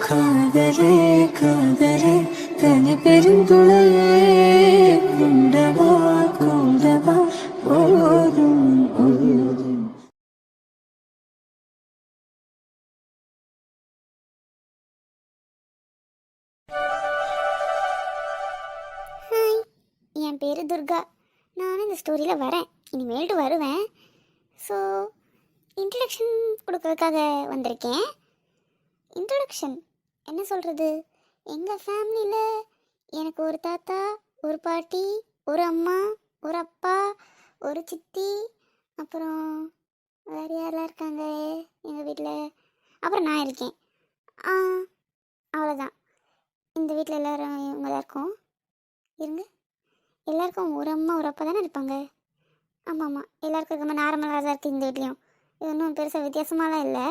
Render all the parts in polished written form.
காதலே காதலே தனி பெருந்துளையே குண்டவா கூடவா போதும் போதும். ஹாய், என் பேர் துர்கா. நானும் இந்த ஸ்டோரியில் வரேன், இனிமேல்ட்டு வருவேன். ஸோ இன்ட்ரடக்ஷன் கொடுக்கறதுக்காக வந்திருக்கேன். இன்ட்ரடக்ஷன் என்ன சொல்கிறது, எங்கள் ஃபேமிலியில் எனக்கு ஒரு தாத்தா, ஒரு பாட்டி, ஒரு அம்மா, ஒரு அப்பா, ஒரு சித்தி, அப்புறம் வேறு யாரெல்லாம் இருக்காங்க எங்கள் வீட்டில், அப்புறம் நான் இருக்கேன். அவ்வளோதான். இந்த வீட்டில் எல்லோரும் இவங்க தான் இருக்கோம். இருங்க, எல்லாருக்கும் ஒரு அம்மா ஒரு அப்பா தானே இருப்பாங்க. ஆமாம் ஆமாம், எல்லாருக்கும் ரொம்ப நார்மலாக தான் இருக்குது. இந்த வீட்லேயும் இது ஒன்றும் பெருசாக வித்தியாசமாலாம் இல்லை.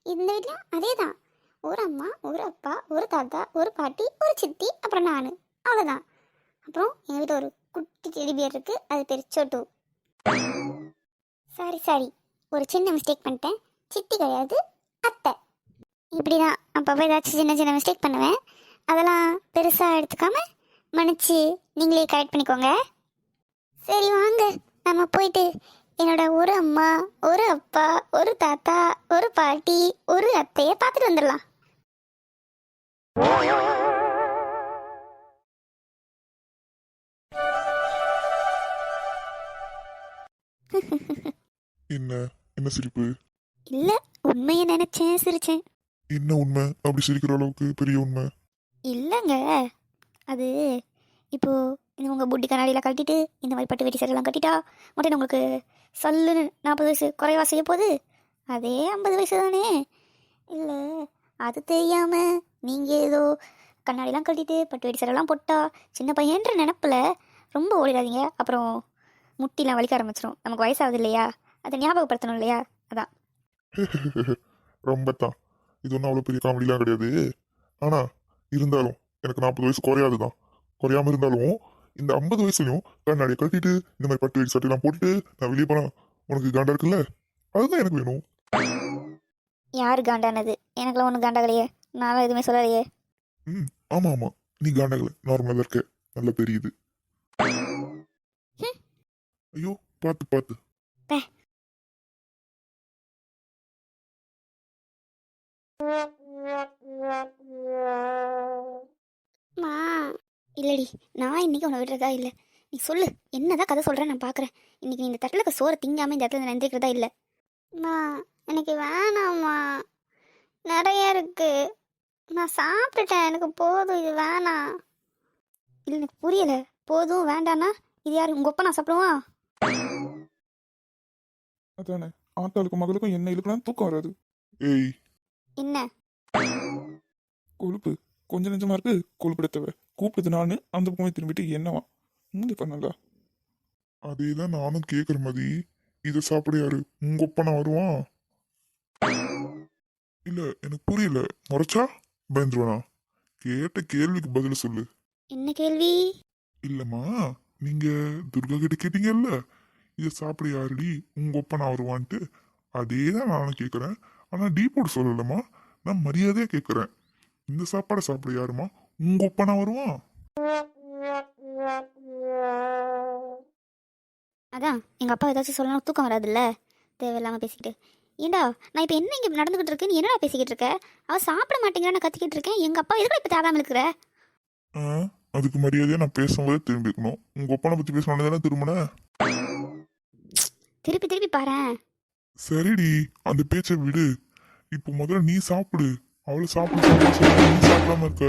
இந்த வீட்லேயும் அதே தான். ஒரு அம்மா, ஒரு அப்பா, ஒரு தாத்தா, ஒரு பாட்டி, ஒரு சித்தி, அப்புறம் நான், அவ்வளோதான். அப்புறம் எங்கள் வீட்டில் ஒரு குட்டி டெடி பியர் இருக்குது, அது பேர் சோட்டு. சாரி, ஒரு சின்ன மிஸ்டேக் பண்ணிட்டேன். சித்தி கிடையாது, அத்தை. இப்படி தான் அப்பப்போ ஏதாச்சும் சின்ன சின்ன மிஸ்டேக் பண்ணுவேன். அதெல்லாம் பெருசாக எடுத்துக்காமல் மன்னிச்சு நீங்களே கரெக்ட் பண்ணிக்கோங்க. சரி வாங்க, நம்ம போயிட்டு என்னோட ஒரு அம்மா, ஒரு அப்பா, ஒரு தாத்தா, ஒரு பாட்டி, ஒரு அத்தையை பார்த்துட்டு வந்துடலாம். என்ன என்ன சிரிப்பு? இல்லை, உண்மையை நினச்சேன், சிரிச்சேன். என்ன உண்மை? அப்படி சிரிக்கிற அளவுக்கு பெரிய உண்மை? இல்லைங்க, அது இப்போது இந்த உங்கள் புட்டி கண்ணாடியில் கட்டிட்டு இந்த மாதிரி பட்டு வெட்டி சரியெல்லாம் கட்டிட்டா மட்டும் உங்களுக்கு சல்லுன்னு 40 வயசு குறைவா செய்ய போகுது. அதே 50 வயசு தானே. இல்லை, அது தெரியாமல் நீங்கள் ஏதோ கண்ணாடிலாம் கட்டிட்டு பட்டு வெட்டி சரியெல்லாம் போட்டா சின்ன பையன்ற நினப்பில் ரொம்ப ஓடிடாதீங்க. அப்புறம் முட்டிலாம் வலிக்க ஆரம்பிச்சிடும். நமக்கு வயசாகுது இல்லையா, அதை ஞாபகப்படுத்தணும் இல்லையா, அதான். ரொம்ப தான். இது ஒன்றும் அவ்வளோ பெரிய காமெடிலாம் கிடையாது. ஆனால் இருந்தாலும் எனக்கு 40 வயசு குறையாது தான். குறையாம இருந்தாலும் இந்த 50 வயசுலையும் கண்ணாடியை கட்டிட்டு இந்த மாதிரி பட்டு வெட்டி சட்டையெல்லாம் போட்டுட்டு நான் வெளியே போனா உனக்கு காண்டா இருக்குல்ல, அதுதான் எனக்கு வேணும். யார் காண்டானது? எனக்குலாம் ஒன்றும் காண்டாகலையே, நான்லாம் எதுவுமே சொல்லலையே. ஆமாம் ஆமாம், நீ காண்டாகல, நார்மலாக தான் இருக்க, நல்லா தெரியுது. ஐயோ, பார்த்து பார்த்து. மா இல்லடி, நான் இன்னைக்கு உன்னை விடுறதா இல்லை. நீ சொல்லு, என்னதான் கதை சொல்கிறேன், நான் பார்க்குறேன். இன்னைக்கு நீ இந்த தட்டில் இருக்க சோறை திங்காமல் இந்த இடத்துல நினைக்கிறதா இல்லை. மா எனக்கு வேணாம்மா, நிறைய இருக்கு, நான் சாப்பிட்டுட்டேன், எனக்கு போதும், இது வேணாம். இல்லை, எனக்கு புரியலை. போதும் வேண்டானா இது யாரு, உங்கள் அப்பா நான் சாப்பிடுவான்? அதானே, ஆத்தாளுக்கும் மகளுக்கும் என்ன இழுக்கலாம் தூக்கம் வராது. ஏய், என்ன கொழுப்பு கொஞ்சம் நெஞ்சமா இருக்கு. கொழுப்படுத்தவ கூப்பிடுது நானு, அந்த பக்கமே திரும்பிட்டு என்னவா இங்கே பண்ணல. அதேதான் நானும் கேட்குற மாதிரி. இதை சாப்பிட யாரு, உங்க ஒப்பனா வருவான்? இல்ல எனக்கு புரியல, முறைச்சா பயந்துருவானா? கேட்ட கேள்விக்கு பதில் சொல்லு. என்ன கேள்வி? இல்லம்மா, நீங்க துர்கா கிட்ட கேட்டீங்கல்ல இதை சாப்பிட யாருடி உங்க ஒப்பனா வருவான்ட்டு, அதே தான் நானும் கேட்குறேன். ஆனா டீ போட்டு சொல்லலம்மா, நான் மரியாதையா கேட்குறேன். இந்த சாப்பாடை சாப்பிட யாருமா உங்க ஒப்பனா வருவான்? அதான் எங்கள் அப்பா ஏதாச்சும் சொல்லணும், தூக்கம் வராதுல்ல, தேவையில்லாமல் பேசிக்கிட்டு. ஏண்டா, நான் இப்போ என்ன இங்கே நடந்துக்கிட்டு இருக்கேன்னு என்னடா பேசிக்கிட்டு இருக்க? அவள் சாப்பிட மாட்டேங்கிறா, நான் கத்திக்கிட்டு இருக்கேன். எங்கள் அப்பா எதுக்கு இப்போ தேடாமல் இருக்கிற? அதுக்கு மரியாதையா நான் பேசும்போதே திரும்பிக்கணும். உங்க ஒப்பனை பத்தி பேசணும் தானே திரும்பின. திருப்பி திருப்பி பாரேன். சரிடி, அந்த பேச்சை விடு. இப்போ முதல்ல நீ சாப்பிடு. அவளை சாப்பிடு சாப்பிடு சொல்லி நீ சாப்பிடாம இருக்க.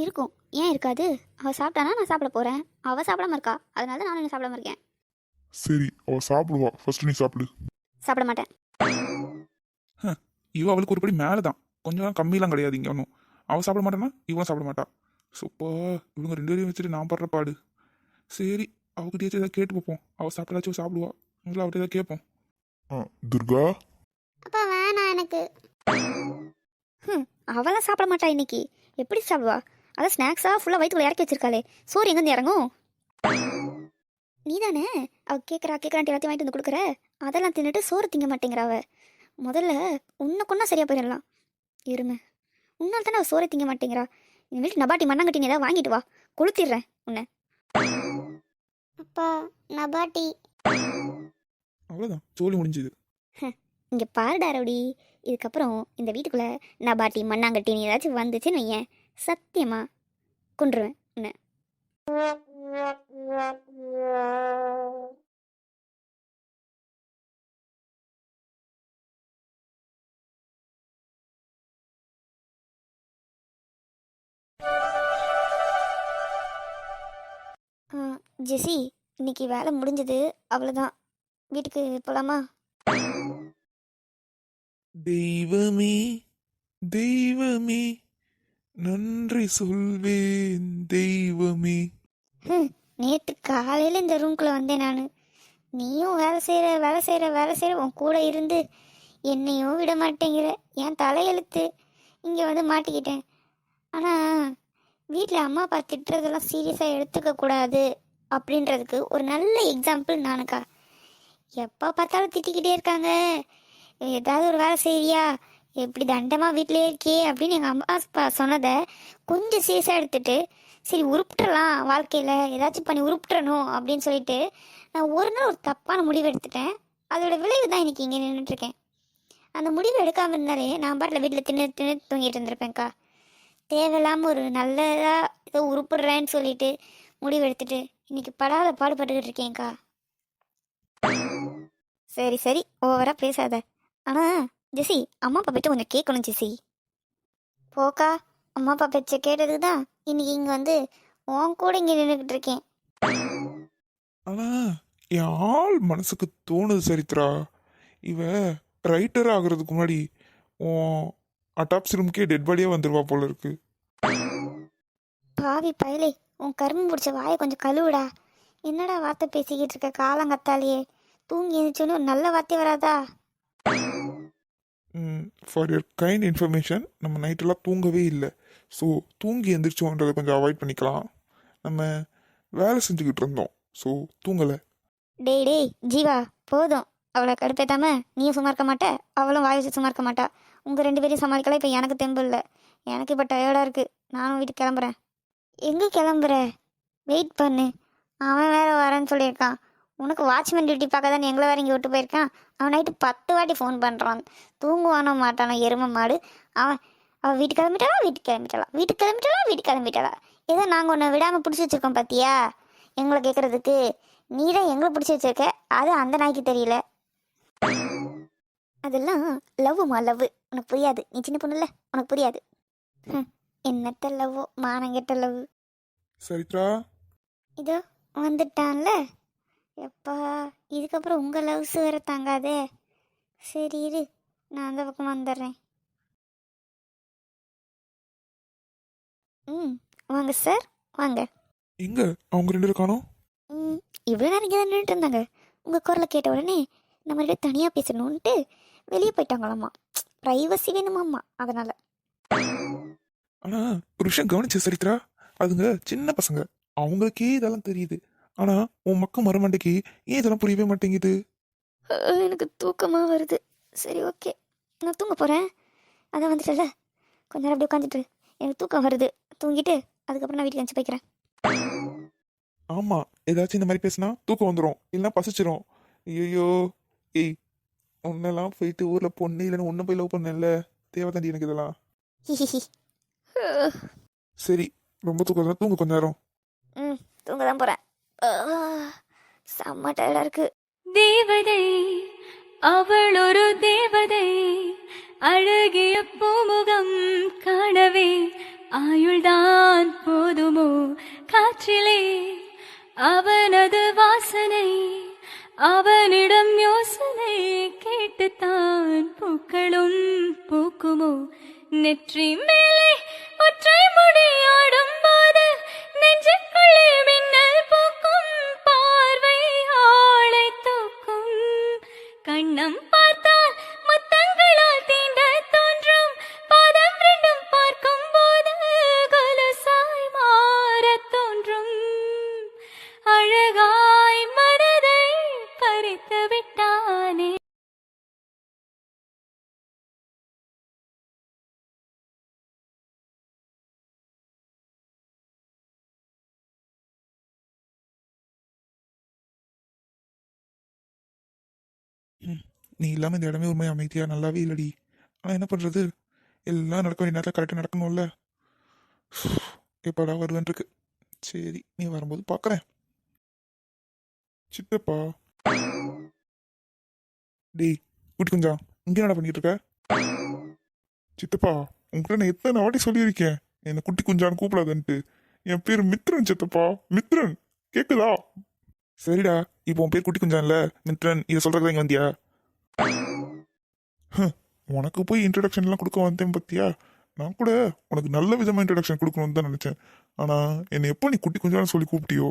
இருக்கும், ஏன் இருக்காது? அவள் சாப்பிட்டானா நான் சாப்பிட போகிறேன். அவள் சாப்பிடாம இருக்கா, அதனால தான் நானும் என்ன சாப்பிடாம இருக்கேன். சரி, அவ சாப்பிடுவா, ஃபர்ஸ்ட் நீ சாப்பிடு. சாப்பிட மாட்டேன். இவ அவளுக்கு ஒருபடி மேலே தான், கொஞ்சம் கம்மியெல்லாம் கிடையாது இங்கே ஒன்றும். அவள் சாப்பிட மாட்டானா இவன் சாப்பிட மாட்டா. சூப்பா, இவங்க 2 பேரையும் வச்சுட்டு நான் படுற பாடு. சரி, அவகிட்டயாச்சும் ஏதாவது கேட்டு பார்ப்போம். அவள் சாப்பிட்டாச்சும் சாப்பிடுவா, முதல்ல அவர்கிட்ட ஏதாவது கேட்போம். துர்கா, அப்பா வேணாம் எனக்கு. அவளாம் சாப்பிட மாட்டா இன்னைக்கு. எப்படி சாப்பிடுவா? அதான் ஸ்நாக்ஸாக ஃபுல்லாக வயிற்றுக்குள்ள இறக்கி வச்சிருக்காளே, சோறு எங்கேருந்து இறங்கும்? நீ தானே அவ கேட்குறான்ட்டு எல்லாத்தையும் வாங்கிட்டு வந்து கொடுக்குற. அதெல்லாம் தின்னுட்டு சோறு திங்க மாட்டேங்கிறா அவ. முதல்ல உன்னை கொண்டா சரியாக போயிடலாம். எருமை, உன்னால் தானே அவள் சோறை திங்க மாட்டேங்கிறா. இந்த வீட்டு நபாட்டி மண்ணாங்கட்டின்னு ஏதாவது வாங்கிட்டு வா, கொளுத்திடுறேன் உன்னை. அப்பா நபாட்டி. அவ்வளோதான், சோலி முடிஞ்சுது. இங்கே பாருடா ரவுடி, இதுக்கப்புறம் இந்த வீட்டுக்குள்ளே நபாட்டி மண்ணாங்கட்டின்னு ஏதாச்சும் வந்துச்சுன்னு வையேன், சத்தியமா கொன்றுவேன் உன்னை. ஜெசி, இன்னைக்கு வேலை முடிஞ்சது, அவ்வளோதான். வீட்டுக்கு போகலாமா? தெய்வமே தெய்வமே நன்றி சொல்வேன் தெய்வமே. நேற்று காலையில் இந்த ரூம்குள்ளே வந்தேன் நான். நீயும் வேலை செய்கிற உன் கூட இருந்து என்னையும் விட மாட்டேங்கிற. என் தலையெழுத்து இங்கே வந்து மாட்டிக்கிட்டேன். ஆனால் வீட்டில் அம்மா அப்பா திட்டுறதெல்லாம் சீரியஸாக எடுத்துக்கக்கூடாது அப்படின்றதுக்கு ஒரு நல்ல எக்ஸாம்பிள் நானுக்கா. எப்போ பார்த்தாலும் திட்டிக்கிட்டே இருக்காங்க. ஏதாவது ஒரு வேலை செய்வியா, எப்படி தண்டமாக வீட்டிலே இருக்கே அப்படின்னு எங்கள் அம்மா அப்பா சொன்னதை கொஞ்சம் சீரியஸாக எடுத்துட்டு, சரி உருப்பிட்டுறலாம், வாழ்க்கையில் ஏதாச்சும் பண்ணி உருப்பிட்டுறணும் அப்படின்னு சொல்லிட்டு நான் ஒரு நாள் ஒரு தப்பான முடிவு எடுத்துட்டேன். அதோட விளைவு தான் இன்றைக்கி இங்கே நின்றுட்டுருக்கேன். அந்த முடிவு எடுக்காமல் இருந்தாலே நான் பாட்டில் வீட்டில் தின்னு தூங்கிட்டு இருந்திருப்பேன்க்கா. தேவையில்லாமல் ஒரு நல்லதாக ஏதோ உருப்பிடுறேன்னு சொல்லிட்டு முடிவு எடுத்துட்டு இன்னைக்கு படாத பாடுபட்டுக்கிட்டு இருக்கேன்க்கா. சரி சரி, ஓவராக பேசாத. ஆனால் ஜெசி, அம்மா அப்பா பேச்ச கொஞ்சம் கேட்கணும் ஜெசி. போக்கா, அம்மா அப்பா பேச்ச கேட்டதுக்கு தான் இன்னைக்கு இங்கே வந்து உன் கூட இங்கே நின்றுக்கிட்டு இருக்கேன். ஆனா என் ஆள் மனசுக்கு தோணுது சரித்ரா, இவ ரைட்டர் ஆகுறதுக்கு முன்னாடி உன் அட்டாப்ஸ் ரூம்க்கே டெட் பாடியாக வந்துடுவா போல இருக்கு. பாவி பயலே, உன் கரும்பு பிடிச்ச வாயை கொஞ்சம் கழுவுடா. என்னடா வார்த்தை பேசிக்கிட்டு இருக்க காலங்கத்தாலேயே? தூங்கி எழுந்திரிச்சோன்னு ஒரு நல்ல வார்த்தை வராதா? ஃபார் யுவர் கைண்ட் இன்ஃபர்மேஷன், நம்ம நைட்டெல்லாம் தூங்கவே இல்லை. ஸோ தூங்கி எந்திரிச்சோன்றதை கொஞ்சம் அவாய்ட் பண்ணிக்கலாம். நம்ம வேலை செஞ்சுக்கிட்டு இருந்தோம், ஸோ தூங்கலை. டேய் ஜீவா, போதும். அவளை கடுப்பேத்தாம நீயும் சும்மா இருக்க மாட்ட, அவளும் வாய் வச்சு சும்மா இருக்க மாட்டா. உங்கள் 2 பேரையும் சமாளிக்கலாம். இப்போ எனக்கு தெம்பு இல்லை, எனக்கு இப்போ டயர்டாக இருக்குது. நானும் வீட்டுக்கு கிளம்புறேன். எங்கே கிளம்புற? வெயிட் பண்ணு, அவன் வேறு வரேன்னு சொல்லியிருக்கான். உனக்கு வாட்ச்மேன் டியூட்டி பார்க்க தானே எங்களை வேறு இங்கே விட்டு போயிருக்கான். அவன் நைட்டு 10 வாட்டி ஃபோன் பண்ணுறான். தூங்குவானோ மாட்டானோ எருமை மாடு அவள் வீட்டுக்கு கிளம்பிட்டாளா. ஏதோ நாங்கள் ஒன்று விடாமல் பிடிச்சி வச்சுருக்கோம் பார்த்தியா, எங்களை கேட்குறதுக்கு. நீ தான் எங்களை பிடிச்சி வச்சிருக்க, அது அந்த நாய்க்கு தெரியல. அதெல்லாம் லவ்வுமா லவ், உனக்கு புரியாது. நீ சின்ன பொண்ணுல்ல, உனக்கு புரியாது. என்னத்த லவ்வோ, மானங்கெட்ட லவ். சரித்ரா, இதோ வந்துட்டான்ல. எப்பா, இதுக்கப்புறம் உங்கள் லவ்ஸ் வேற தாங்காதே. சரி இரு, நான் அந்த பக்கம் வந்துடுறேன். வாங்க சார், வாங்க. எங்க அவங்க 2 பேரும் காணோம்? இவ்வளோ நேரம் இங்கே தான் நின்றுட்டு இருந்தாங்க. உங்கள் குரலை கேட்ட உடனே நம்ம 2 பேரும் தனியாக பேசணுன்ட்டு வெளியே போயிட்டாங்களாம்மா. ப்ரைவசி வேணுமாம்மா, அதனால். ஆனா ஒரு விஷயம் கவனிச்ச சரித்ரா, அதுங்க சின்ன பசங்க, அவங்களுக்கே இதெல்லாம் தெரியுது. ஆனா உன் மக்கள் மரமண்டைக்கு ஏன் இதெல்லாம் புரியவே மாட்டேங்குது? எனக்கு தூக்கமாக வருது. சரி ஓகே, நான் தூங்க போகிறேன். அதான் வந்துட்டல, கொஞ்ச நேரம் அப்படியே உட்காந்துட்டு எனக்கு தூக்கம் வருது. தூங்கிட்டு அதுக்கப்புறம் நான் வீட்டுக்கு அனுப்பிச்சு போய்க்கிறேன். ஆமா, ஏதாச்சும் இந்த மாதிரி பேசினா தூக்கம் வந்துடும், இல்லைன்னா பசிச்சிரும். ஐயோ, ஏய், உன்னெல்லாம் போயிட்டு ஊர்ல பொண்ணு இல்லைன்னு ஒன்னும் போய் லவ் பண்ணல, தேவைதாண்டி எனக்கு இதெல்லாம். சரி, ரொம்ப தூக்கம் தூங்க கொஞ்ச நேரம். தூங்க தான் போகிறேன். செம்ம டயர்டாக இருக்கு. தேவதை அவள் ஒரு தேவதை, அழகிய பூமுகம் காணவே ஆயுள்தான் போதுமோ காற்றிலே அவனது வாசனை, அவனிடம் யோசனை கேட்டுத்தான் பூக்களும் பூக்குமோ. நெற்றி மேலே ஒற்றை முடியாடும் போது நெஞ்சுக்குள்ளே மின்னல் பூக்கும், பார்வை ஆளை தூக்கும். கண்ணம் பார்த்தால் முத்தங்களால் தீண்ட தோன்றும், பாதம் 2 பார்க்கும் போது கொலுசாய் மாற தோன்றும். அழகாய் நீ இல்லாமல் இந்த இடமே உண்மை அமைதியாக நல்லாவே இல்லடி. ஆனால் என்ன பண்ணுறது, எல்லாம் நடக்க வேண்டிய நேரத்தில் கரெக்டாக நடக்கணும்ல. எப்படா வருவேன் இருக்கு. சரி, நீ வரும்போது பார்க்குறேன். சித்தப்பா. டேய் குட்டி குஞ்சா, இங்கே என்னடா பண்ணிட்டு இருக்க? சித்தப்பா, உங்ககிட்ட நான் எத்தனை வாட்டி சொல்லியிருக்கேன் என்னை குட்டி குஞ்சான்னு கூப்பிடாதுன்ட்டு. என் பேர் மித்ரன் சித்தப்பா, மித்ரன். கேக்குதா? சரிடா, இப்போ உன் பேர் குட்டி குஞ்சான் இல்ல மித்ரன், இதை சொல்றதுக்கு இங்கே வந்தியா? உனக்கு போய் இன்ட்ரடக்ஷன்லாம் கொடுக்க வந்தேன் பத்தியா. நான் கூட உனக்கு நல்ல விதமாக இன்ட்ரடக்ஷன் கொடுக்கணும்னு தான் நினச்சேன். ஆனால் என்னை எப்போ நீ குட்டி குஞ்சான்னு சொல்லி கூப்பிட்டியோ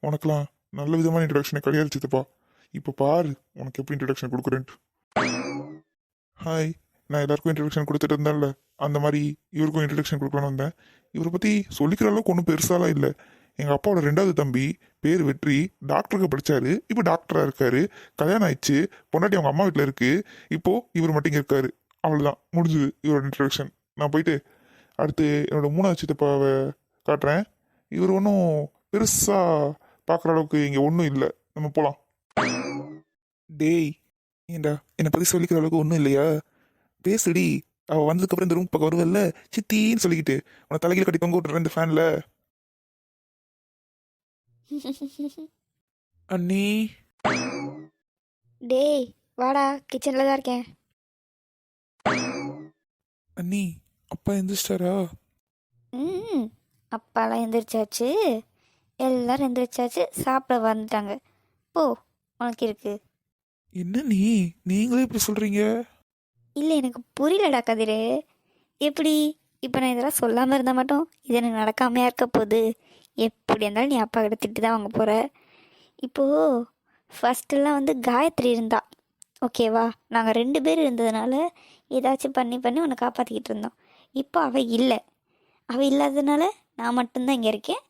உனக்குலாம் நல்ல விதமான இன்ட்ரடக்ஷனே கிடையாது சித்தப்பா. இப்போ பாரு உனக்கு எப்படி இன்ட்ரடக்ஷன் கொடுக்குறேன்ட்டு. ஹாய், நான் எல்லாருக்கும் இன்ட்ரடக்ஷன் கொடுத்துட்டு இருந்தேன்ல, அந்த மாதிரி இவருக்கும் இன்ட்ரடக்ஷன் கொடுக்கலான்னு வந்தேன். இவரை பற்றி சொல்லிக்கிற அளவுக்கு ஒன்றும் பெருசாலாம் இல்லை. எங்கள் அப்பாவோட 2வது தம்பி, பேர் வெற்றி, டாக்டருக்கு படித்தாரு. இப்போ டாக்டராக இருக்காரு. கல்யாணம் ஆயிடுச்சு, பொண்டாட்டி அவங்க அம்மா வீட்டில் இருக்குது. இப்போது இவர் மட்டும் இங்கே இருக்காரு. அவ்வளோதான், முடிஞ்சுது இவரோட இன்ட்ரடக்ஷன். நான் போயிட்டு அடுத்து என்னோட 3வது சித்தப்பாவை காட்டுறேன். இவர் ஒன்றும் பெருசாக பார்க்குற அளவுக்கு இங்கே ஒன்றும் இல்லை. நம்ம போகலாம். டேய், ஏண்டா என்னை பற்றி சொல்லிக்கிற அளவுக்கு ஒன்றும் இல்லையா? பேசுடி. அவள் வந்ததுக்கப்புறம் இந்த ரூம் பக்கம் வருவல்ல, சித்தின்னு சொல்லிக்கிட்டு உன்னை தலைகீழ கட்டி தொங்க விட்டுறேன் இந்த ஃபேனில். அண்ணி. டேய் வாடா, கிச்சனில் தான் இருக்கேன். அண்ணி, அப்பா எந்திரிச்சிட்டாரா? ம், அப்பாலாம் எந்திரிச்சாச்சு, எல்லாரும் எந்திரிச்சாச்சு, சாப்பிட வந்துட்டாங்க. போ, உனக்கு இருக்கு. என்ன நீங்களே இப்படி சொல்றீங்க? இல்லை, எனக்கு புரியலடா கதிரு. எப்படி இப்போ நான் இதெல்லாம் சொல்லாமல் இருந்தால் மட்டும் இது எனக்கு நடக்காமையா இருக்க போகுது? எப்படி இருந்தாலும் நீ அப்பா கிட்ட திட்டு தான் வாங்க போகிற. இப்போது ஃபஸ்ட்டெல்லாம் வந்து காயத்ரி இருந்தா, ஓகேவா? நாங்கள் 2 பேர் இருந்ததுனால ஏதாச்சும் பண்ணி பண்ணி உன்னை காப்பாற்றிக்கிட்டு இருந்தோம். இப்போ அவள் இல்லை. அவள் இல்லாததுனால நான் மட்டும்தான் இங்கே இருக்கேன்.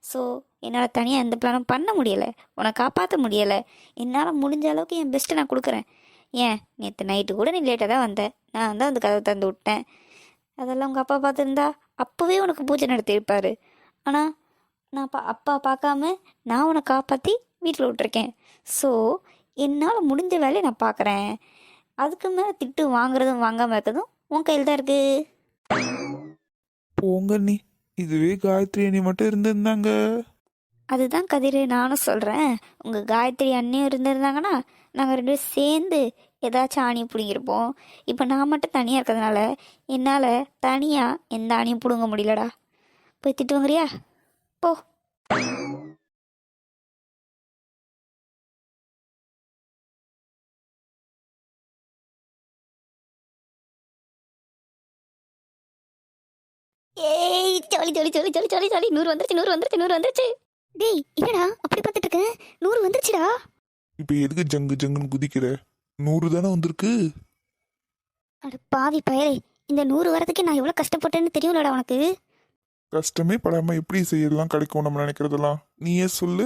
ஸோ என்னால் தனியாக எந்த பிளானும் பண்ண முடியலை, உன்னை காப்பாற்ற முடியலை. என்னால் முடிஞ்ச அளவுக்கு என் பெஸ்ட்டை நான் கொடுக்குறேன். ஏன், நேற்று நைட்டு கூட நீ லேட்டாக தான் வந்த, நான் தான் அந்த கதவை திறந்து விட்டேன். அதெல்லாம் உங்கள் அப்பா பார்த்துருந்தா அப்போவே உனக்கு பூஜை நடத்தியிருப்பார். ஆனால் நான் அப்பா பார்க்காம நான் உன்னை காப்பாற்றி வீட்டில் விட்டுருக்கேன். ஸோ என்னால் முடிஞ்ச வேலையை நான் பார்க்குறேன். அதுக்கு மேலே திட்டு வாங்குறதும் வாங்காமல் இருக்கிறதும் உன் கையில் தான் இருக்குது. போங்க நீ, இதுவே காயத்ரி அண்ணி மட்டும் இருந்திருந்தாங்க. அதுதான் கதிர் நானும் சொல்கிறேன். உங்கள் காயத்ரி அண்ணியும் இருந்திருந்தாங்கன்னா நாங்கள் 2 பேரும் சேர்ந்து ஏதாச்சும் ஆணியை பிடிங்கிருப்போம். இப்போ நான் மட்டும் தனியாக இருக்கிறதுனால என்னால் தனியாக எந்த ஆணியும் பிடுங்க முடியலடா. போய் திட்டு வாங்குறியா? போ. ஏய், jolly jolly jolly jolly jolly jolly. 100 வந்துருச்சு, 100 வந்துருச்சு, 100 வந்துருச்சு. டேய் என்னடா அப்படி பார்த்துட்டு இருக்கேன்? 100 வந்துருச்சுடா. இப்போ எதுக்கு ஜங்கு ஜங்குன்னு குதிக்கிற? 100 தானே வந்திருக்கு. அட பாவி பயலே, இந்த 100 வரதுக்கு நான் எவ்வளோ கஷ்டப்பட்டேன்னு தெரியும்லடா உனக்கு. கஷ்டமே படாம எப்படி செய்யலாம் கிடைக்கும் நம்ம நினைக்கிறதெல்லாம்? நீயே சொல்லு.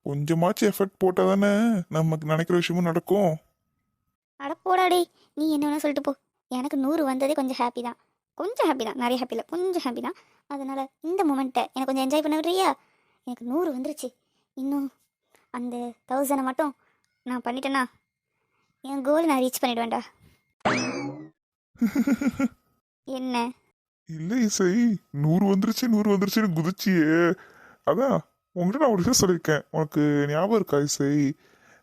கொஞ்சமாச்சும் எஃபர்ட் போட்டால் தானே நமக்கு நினைக்கிற விஷயமும் நடக்கும். அட போடா டேய், நீ என்ன வேணா சொல்லிட்டு போ. எனக்கு 100 வந்ததே கொஞ்சம் ஹாப்பி தான். கொஞ்சம் ஹாப்பி தான், நிறைய ஹாப்பி இல்லை, கொஞ்சம் ஹாப்பி தான். அதனால் இந்த மூமெண்ட்டை எனக்கு கொஞ்சம் என்ஜாய் பண்ண விடுறியா? எனக்கு 100 வந்துருச்சு. இன்னும் அந்த 1000 மட்டும் நான் பண்ணிட்டேன்னா என் கோல் நான் ரீச் பண்ணிடுவேன்டா. என்ன? இல்லை இசை, 100 வந்துருச்சு 100 வந்துருச்சுன்னு குதிச்சியே. அதான் உங்ககிட்ட நான் ஒரு விஷயம் சொல்லியிருக்கேன், உனக்கு ஞாபகம் இருக்கா இசை?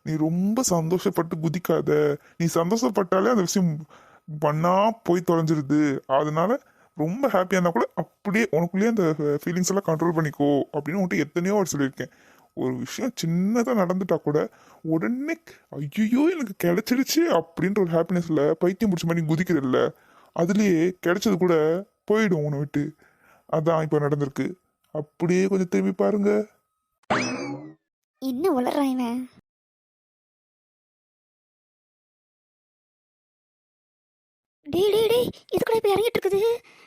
நீ ரொம்ப சந்தோஷப்பட்டு குதிக்காத. நீ சந்தோஷப்பட்டாலே அந்த விஷயம் பண்ணா போய் தொலைஞ்சிருது. அதனால ரொம்ப ஹாப்பியாக இருந்தால் கூட அப்படியே உனக்குள்ளேயே அந்த ஃபீலிங்ஸ் எல்லாம் கண்ட்ரோல் பண்ணிக்கோ அப்படின்னு உன்ட்டு எத்தனையோ வாட்டி சொல்லியிருக்கேன். ஒரு விஷயம் சின்னதாக நடந்துட்டா கூட உடனே ஐயோ எனக்கு கிடைச்சிடுச்சு அப்படின்ற ஒரு ஹாப்பினஸ்ல பைத்தியம் பிடிச்ச மாதிரி குதிக்கிறதில்ல, அதுலேயே கிடைச்சது கூட போயிடும் உன்னை விட்டு. அதான் இப்போ நடந்திருக்கு. அப்படியே கொஞ்சம் திரும்பி பாருங்க. என்ன வளர்றான் இவன்? டேய் டேய் டேய், இதுக்குள்ள இப்போ இறங்கிட்டு இருக்குது.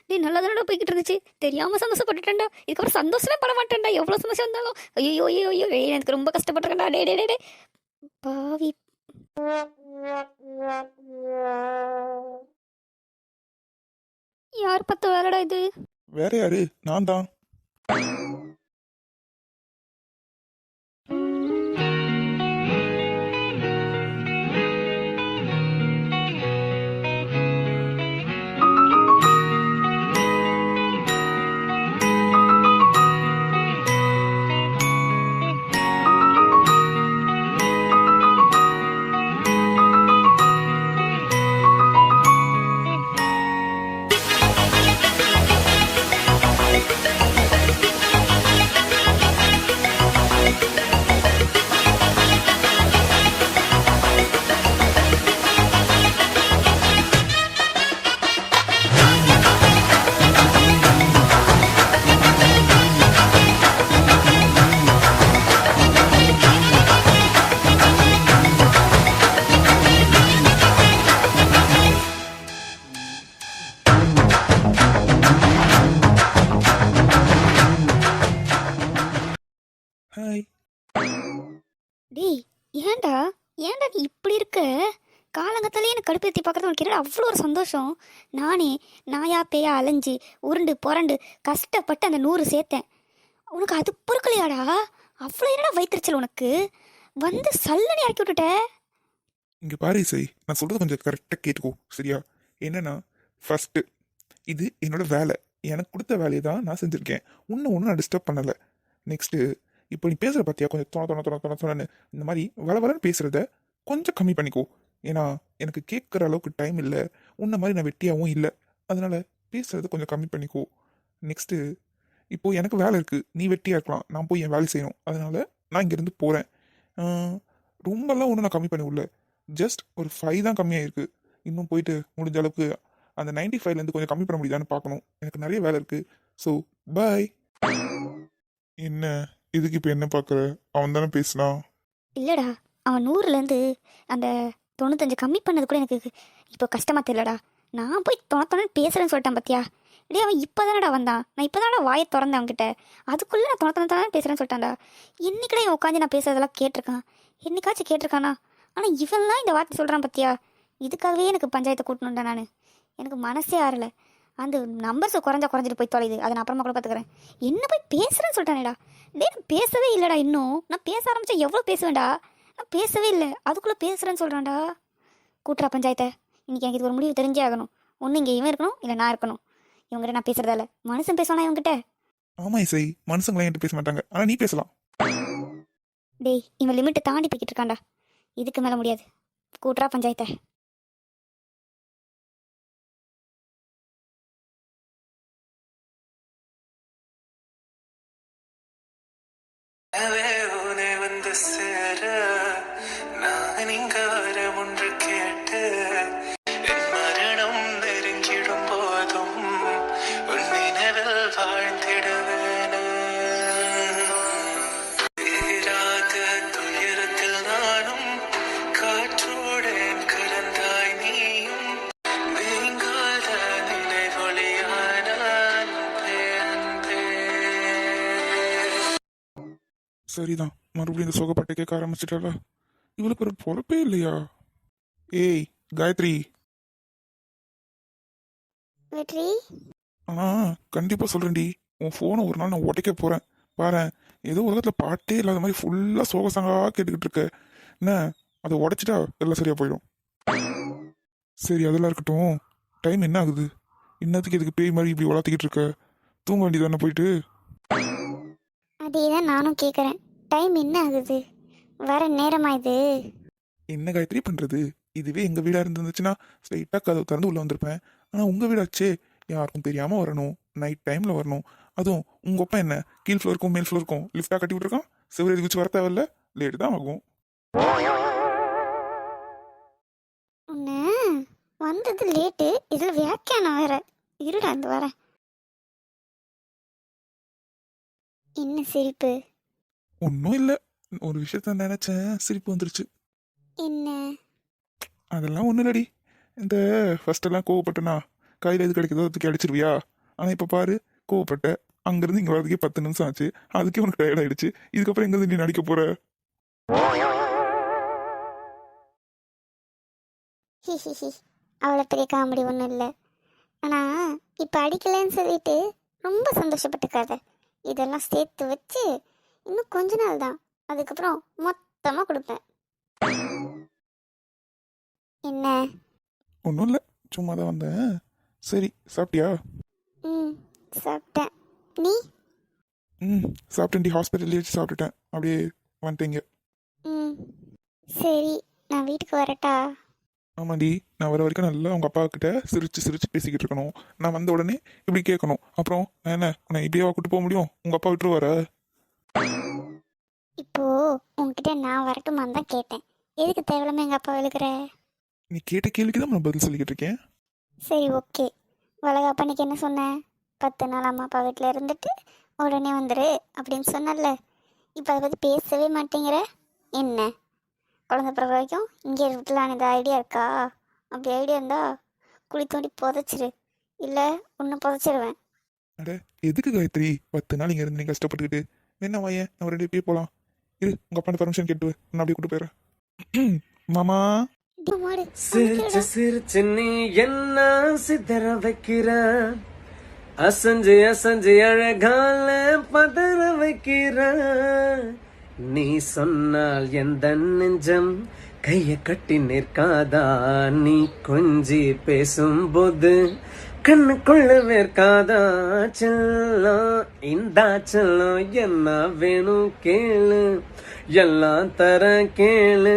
டேய் நல்லா தானடா போய்கிட்டு இருந்துச்சு, தெரியாமல் சந்தோஷப்பட்டுட்டேன்டா. இதுக்கப்புறம் சந்தோஷமே பட மாட்டேன்டா, எவ்வளோ சந்தோஷம் வந்தாலும். ஐயோ ஐயோ ஐயோ, எனக்கு ரொம்ப கஷ்டப்பட்டுருக்கேன்டா. டே டே டே பாவி. யார் பத்து வேலைடா இது? வேற யாரு? நான் தான். ஹாய். டேய், ஏன்டா ஏன்டா நீ இப்படி இருக்க? காலங்கத்தாலே எனக்கு கடுப்பேற்றி பார்க்குறது உனக்கு என்னடா அவ்வளோ ஒரு சந்தோஷம்? நானே நாயா பேயா அலைஞ்சு உருண்டு புரண்டு கஷ்டப்பட்டு அந்த 100 சேர்த்தேன். உனக்கு அது பொறுக்கலையாடா? அவ்வளோ என்னடா வயிற்றுச்சல் உனக்கு? வந்து சல்லனி இறக்கி விட்டுட்ட. இங்கே பாரு இசை, நான் சொல்கிறது கொஞ்சம் கரெக்டாக கேட்டுக்கோ சரியா? என்னன்னா, ஃபஸ்ட்டு இது என்னோட வேலை. எனக்கு கொடுத்த வேலையை தான் நான் செஞ்சுருக்கேன். ஒன்றும் நான் டிஸ்டர்ப் பண்ணலை. நெக்ஸ்ட்டு இப்போ நீ பேசுகிற பார்த்தியா, கொஞ்சம் தொணன்னு இந்த மாதிரி வளன்னு பேசுகிறத கொஞ்சம் கம்மி பண்ணிக்கோ. ஏன்னா எனக்கு கேட்குற அளவுக்கு டைம் இல்லை. உன்ன மாதிரி நான் வெட்டியாகவும் இல்லை. அதனால் பேசுகிறத கொஞ்சம் கம்மி பண்ணிக்கோ. நெக்ஸ்ட்டு இப்போது எனக்கு வேலை இருக்குது, நீ வெட்டியாக இருக்கலாம், நான் போய் என் வேலை செய்யணும். அதனால் நான் இங்கேருந்து போகிறேன். ரொம்பலாம் ஒன்றும் நான் கம்மி பண்ணி விடல. ஜஸ்ட் ஒரு 5 தான் கம்மியாக இருக்குது. இன்னும் போயிட்டு முடிஞ்ச அளவுக்கு அந்த 95லேருந்து கொஞ்சம் கம்மி பண்ண முடியுதான்னு பார்க்கணும். எனக்கு நிறைய வேலை இருக்குது. So bye. என்ன இதுக்கு இப்போ என்ன பார்க்குற? அவன் தானே பேசினான். இல்லைடா, அவன் 100லேருந்து அந்த 95 கம்மி பண்ணது கூட எனக்கு இப்போ கஷ்டமாக தெரியலடா. நான் போய் தொணன்னு பேசுகிறேன்னு சொல்லிட்டேன் பார்த்தியா? டே, அவன் இப்போ தானடா வந்தான். நான் இப்போ தானடா வாயை திறந்தேன் அவன்கிட்ட. அதுக்குள்ளே நான் தொணத்தானே பேசுகிறேன்னு சொல்லிட்டான்டா. என்னைக்கடா இவன் உட்காந்து நான் பேசுறதெல்லாம் கேட்டிருக்கான்? என்னைக்காச்சும் கேட்டிருக்கானா? ஆனால் இவன்லாம் இந்த வார்த்தை சொல்கிறான் பார்த்தியா? இதுக்காகவே எனக்கு பஞ்சாயத்தை கூட்டணும்டா. நான் எனக்கு மனசே ஆறலை. அந்த நம்பர்ஸ் குறைஞ்சிட்டு போய் தொலையுது. அதை நான் அப்புறமா கூட பார்த்துக்கிறேன். என்ன போய் பேசுகிறேன்னு சொல்லிட்டானேடா. டே, நான் பேசவே இல்லைடா. இன்னும் நான் பேச ஆரம்பித்தா எவ்வளோ பேசுவேன்டா? நான் பேசவே இல்லை, அதுக்குள்ளே பேசுகிறேன்னு சொல்கிறான்டா. கூட்டுறா பஞ்சாயத்தை. இன்றைக்கி எனக்கு இது ஒரு முடிவு தெரிஞ்சே ஆகணும். ஒன்று இங்கே இவன் இருக்கணும், இல்லை நான் இருக்கணும். இவங்ககிட்ட நான் பேசுறதால மனுஷன் பேசுவானா இவங்ககிட்ட? ஆமாம் இசை, மனுஷங்களாம் என்கிட்ட பேச மாட்டாங்க. ஆனால் நீ பேசலாம். டேய், இவன் லிமிட்டை தாண்டி போய்கிட்டு இருக்கான்டா. இதுக்கு மேலே முடியாது. கூட்டுறா பஞ்சாயத்தை. உன்னை வந்து சேர நான் இங்க வர ஒன்று கேட்டு என் மரணம் நெருங்கிடும் போதும் உன் நினைவில் வாழ்ந்திடுவேன். தீராத துயரத்தில் நானும் காற்றோடன் கலந்தாய் நீயும் நீங்காத நினைவொளியான அன்பே அன்பே. சரிதான், மறுபடியும் இந்த சோகப்பாட்டை கேட்க ஆரம்பிச்சிட்டாளா? இவளுக்கு ஒரு பொறுப்பே இல்லையா? ஏய் காயத்ரி. வெற்றி, ஆனால் கண்டிப்பாக சொல்கிறேன்டி, உன் ஃபோனை ஒரு நாள் நான் உடைக்க போகிறேன். பாரேன், ஏதோ உலகத்தில் பாட்டே இல்லாத மாதிரி ஃபுல்லாக சோக சாங்காக கேட்டுக்கிட்டு இருக்க. என்ன, அதை உடைச்சிட்டா எல்லாம் சரியாக போயிடும். சரி, அதெல்லாம் இருக்கட்டும். டைம் என்ன ஆகுது? இன்னத்துக்கு இதுக்கு பேய் மாதிரி இப்படி வளர்த்திக்கிட்டு இருக்க? தூங்க வேண்டியதானே போயிட்டு? அதே தான் நானும் கேட்குறேன். டைம் என்ன ஆகுது? வர நேரமா இது? என்ன காயத்ரி பண்ணுறது? இதுவே எங்கள் வீடாக இருந்துச்சுன்னா ஸ்ட்ரைட்டாக கதவை திறந்து உள்ளே வந்திருப்பேன். ஆனால் உங்கள் வீடாச்சே, யாருக்கும் தெரியாமல் வரணும், நைட் டைமில் வரணும். அதுவும் உங்கள் அப்பா என்ன கீழ் ஃப்ளோருக்கும் மேல் ஃப்ளோருக்கும் லிஃப்டாக கட்டி விட்ருக்கான். சிவரேதி குச்சி வர தேவையில்ல, லேட்டு தான் ஆகும். உன்ன வந்தது லேட்டு, இதில் வியாக்கியானம் வேற. இருடா அந்த வரேன். என்ன சிரிப்பு? ஒன்றும் இல்லை, ஒரு விஷயத்த நினச்சேன், சிரிப்பு வந்துருச்சு. என்ன? அதெல்லாம் ஒன்றும் இல்லடி. இந்த ஃபர்ஸ்டெல்லாம் கோவப்பட்டனா கையில் எது கிடைக்குதோ அதுக்கு அடிச்சிருவியா? ஆனால் இப்போ பாரு, கோவப்பட்ட அங்கேருந்து இங்கே வரதுக்கே 10 நிமிஷம் ஆச்சு. அதுக்கே உனக்கு டயர்ட் ஆயிடுச்சு. இதுக்கப்புறம் எங்கேருந்து நீ நடிக்க போகிற? ஹிஹிஹி, அவ்வளோ பெரிய காமெடி ஒன்றும் இல்லை. ஆனால் இப்போ அடிக்கலைன்னு சொல்லிட்டு ரொம்ப சந்தோஷப்பட்டுக்காத. இதெல்லாம் சேர்த்து வச்சு இன்னும் கொஞ்ச நாள் தான், அதுக்கப்புறம் மொத்தமாக கொடுப்பேன். என்ன? ஒன்றும் இல்லை, சும்மா தான் வந்தேன். சரி, சாப்பிட்டியா? ம், சாப்பிட்டேன். நீ? சாப்பிட்டேன்டி, ஹாஸ்பிட்டல்லே வச்சு சாப்பிட்டுட்டேன். அப்படியே வந்துட்டேங்க. ம், சரி, நான் வீட்டுக்கு வரட்டா? ஆமாண்டி, நான் வர வரைக்கும் நல்லா உங்கள் அப்பா கிட்ட சிரிச்சு சிரிச்சு பேசிக்கிட்டு இருக்கணும். நான் வந்த உடனே இப்படி கேட்கணும். அப்புறம் நான் என்ன உன்னை இப்படியே கூட்டு போக முடியும்? உங்கள் அப்பா விட்டுரு வர. இப்போ உங்ககிட்ட நான் வரட்டுமான்னு தான் கேட்டேன். எதுக்கு தேவையில்லாம எங்கள் அப்பா விழுக்கிற? நீ கேட்ட கேள்விக்கு தான் நான் பதில் சொல்லிக்கிட்டு இருக்கேன். சரி, ஓகே. வளகாப்பா அன்னைக்கு என்ன சொன்னேன்? 10 நாள் அம்மா அப்பா வீட்டில் இருந்துட்டு உடனே வந்துரு அப்படின்னு சொன்னல. இப்போ அதை பற்றி பேசவே மாட்டேங்கிற. என்ன, குழந்தை பிறகு வரைக்கும் இங்கே இருக்கலான்னு இந்த ஐடியா இருக்கா? அப்படி ஐடியா இருந்தா குழி தோண்டி புதைச்சிரு, இல்லை உன்னை புதைச்சிருவேன். அட எதுக்கு காயத்ரி 10 நாள் இங்கே இருந்து நீ கஷ்டப்பட்டுக்கிட்டு? என்ன வாயேன் நம்ம ரெண்டு பேர் போகலாம். இரு உங்கள் அப்பா பர்மிஷன் கேட்டு நான் அப்படியே கூட்டு போயிடுறேன். மாமா டி மாடு சிரிச்சு சிரிச்சு நீ என்ன சிதற வைக்கிற, அசஞ்சு அசஞ்சு அழகால பதற வைக்கிற. நீ சொன்னால் எந்த நெஞ்சம் கைய கட்டி நிற்காதா, நீ கொஞ்சி பேசும்போது கண்ணுக்குள்ள வேர்க்காதா. செல்லம் இந்த செல்லம் என்ன வேணும் கேளு, எல்லாம் தர கேளு.